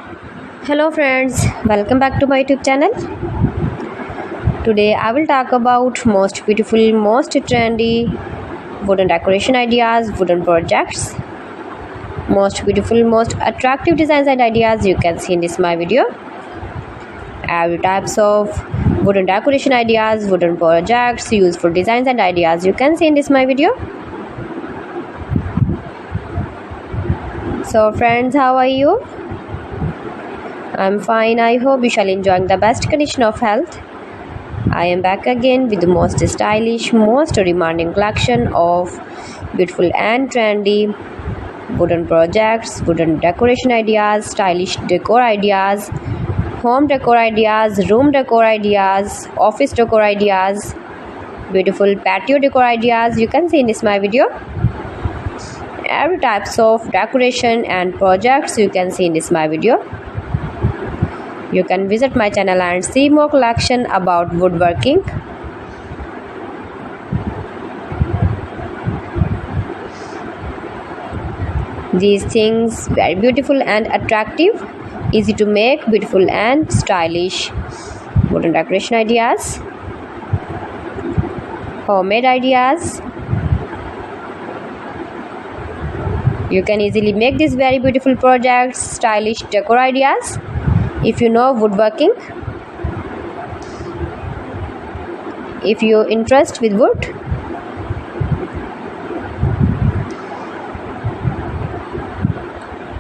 Hello friends, welcome back to my YouTube channel. Today I will talk about most beautiful, most trendy wooden decoration ideas, wooden projects, most beautiful, most attractive designs and ideas you can see in this my video. Every types of wooden decoration ideas, wooden projects, useful designs and ideas you can see in this my video. So friends, how are you? I'm fine. I hope you shall enjoying the best condition of health. I am back again with the most stylish, most demanding collection of beautiful and trendy wooden projects, wooden decoration ideas, stylish decor ideas, home decor ideas, room decor ideas, office decor ideas, beautiful patio decor ideas you can see in this my video. Every types of decoration and projects you can see in this my video. You can visit my channel and see more collection about woodworking. These things very beautiful and attractive, easy to make, beautiful and stylish wooden decoration ideas, homemade ideas. You can easily make these very beautiful projects, stylish decor ideas. If you know woodworking, if you interest with wood,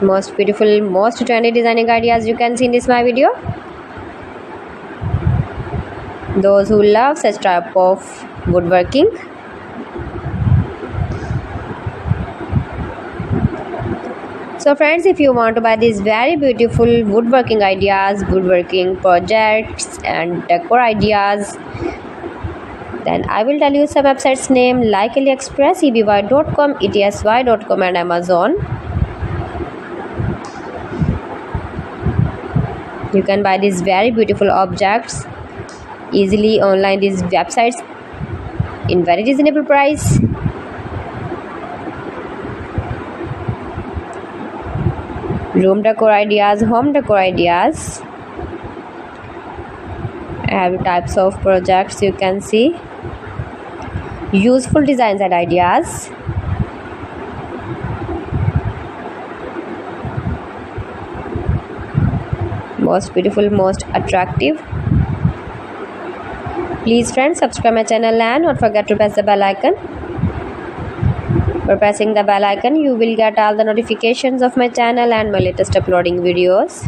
most beautiful, most trendy designing ideas you can see in this my video. Those who love such type of woodworking, so friends, if you want to buy these very beautiful woodworking ideas, woodworking projects and decor ideas, then I will tell you some websites name like AliExpress, eby.com, etsy.com and Amazon. You can buy these very beautiful objects easily online, these websites in very reasonable price. Room decor ideas, home decor ideas, every types of projects you can see, useful designs and ideas, most beautiful, most attractive. Please friends, subscribe my channel and don't forget to press the bell icon. For pressing the bell icon, you will get all the notifications of my channel and my latest uploading videos.